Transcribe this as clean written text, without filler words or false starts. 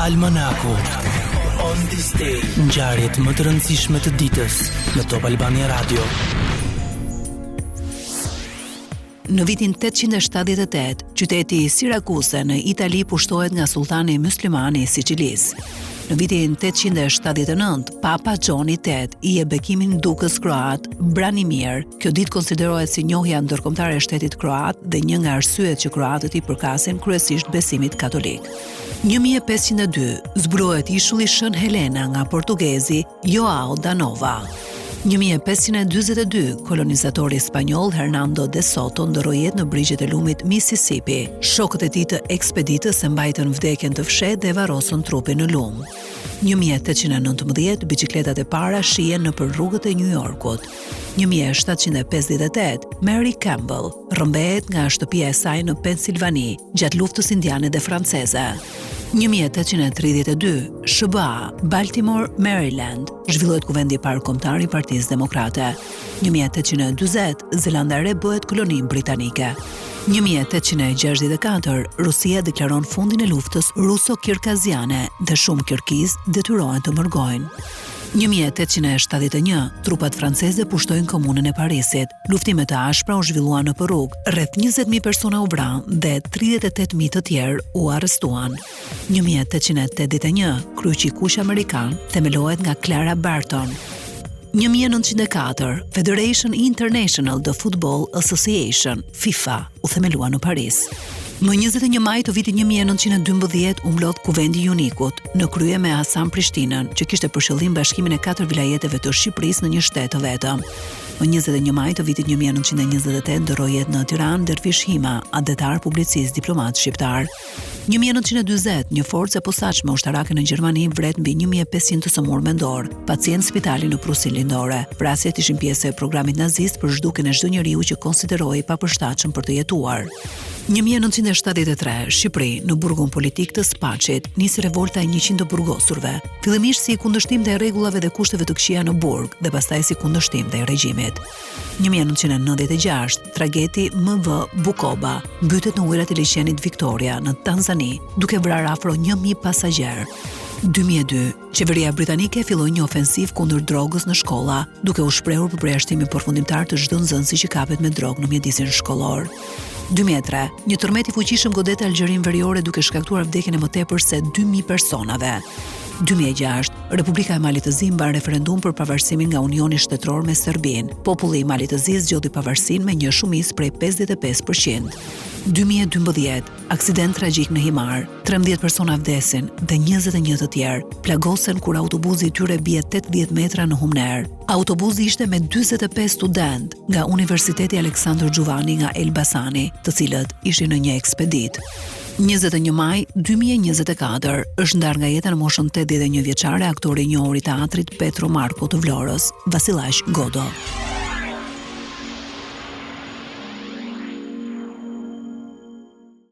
Almanaku. On this day, ngjarjet më të rëndësishme të ditës në Top Albania Radio. Në vitin 878, qyteti Sirakuse në Itali pushtohet nga sultani mysliman i Sicilisë. Në vitin 879, Papa Gjoni VIII i jep bekimin dukës kroat Branimir. Kjo ditë konsiderohet si njohja ndërkombëtare e shtetit kroat dhe një nga arsyet që kroatët i përkasin kryesisht besimit katolik. 1502 zbulohet ishulli Shën Helena nga portugezi Joao da Nova. 1542, kolonizatori spanjoll Hernando de Soto ndoroi jetë në brigjet e lumit Mississippi. Shokët e tij të ekspeditës e mbajtën vdekjen të fshehtë dhe varrosën trupin në lum. 1819, biçikletat e para shihen nëpër rrugët e New Yorkut. 1758, Mary Campbell rrëmbehet nga shtëpia e saj në Pensilvani gjatë luftës indiane dhe franceze. 1832, SBA, Baltimore, Maryland, zhvillohet kuvendi i parë kombëtar i Partisë Demokrate. 1840, Zelanda e Re bëhet koloni britanike. 1864, Rusia deklaron fundin e luftës ruso-kirkaziane dhe shumë kirkiz detyrohen të mërgojnë. 1871, trupat franceze pushtojnë komunën e Parisit. Luftime të ashpra u zhvilluan nëpër rrugë. Rreth 20.000 persona u vranë dhe 38.000 të tjerë u arrestuan. 1881, kryqi kuq amerikan themelohet nga Clara Barton. 1904, Federation International de Football Association, FIFA, u themelua në Paris. Më 21 maj të vitit 1912 u mblodh Kuvendi i Unikut, në krye me Hasan Prishtinën, që kishte për qëllim bashkimin e 4 vilajeteve të Shqipërisë në një shtet të vetëm. Më 21 maj të vitit 1928 ndoroi jetë në Tiranë Dervish Hima, adetar, publicist, diplomat shqiptar. 1940, një forcë e posaçme ushtarake në Gjermani vret mbi 1500 të sëmurë mendor, pacient spitali në Prusin Lindore. Vrasjet ishin pjesë e programit nazist për zhdukjen e çdo njeriu që konsiderohej papërshtatshëm për të jetuar. 1973, Shqipëri, në burgun politik të Spaçit, nisi revolta e 100 burgosurve, fillimisht si kundërshtim ndaj rregullave dhe kushteve të këqija në burg dhe pastaj si kundërshtim ndaj regjimit. 1996, tragedi MV Bukoba mbytet në ujërat e liçenit Victoria në Tanzani, duke vrarë afro 1000 pasagjerë. 2002, qeveria britanike filloi një ofensiv kundër drogës në shkolla, duke u shprehur për përjashtimin përfundimtar të çdo nxënësi që kapet me drogë në mjedisin shkollor. 2003, një tërmet i fuqishëm godet Algjerin Veriore duke shkaktuar vdekjen e më tepër se 2000 personave. 2006, Republika e Malit të Zi mban referendum për pavarësimin nga Unioni Shtetëror me Serbinë. Populli i Malit të Zi zgjodhi pavarësinë me një shumicë prej 55%. 2012, aksident tragjik në Himar, 13 persona vdesin dhe 21 të tjerë plagosen kur autobusi i tyre bie 80 metra në Humner. Autobusi ishte me 45 student nga Universiteti Aleksandr Xhuvani nga Elbasani, të cilët ishin në një ekspedit. 21 maj 2024 është ndarë nga jeta në moshën 81 vjeçare aktori i njohur i teatrit Petro Marko të Vlorës, Vasilaq Godo.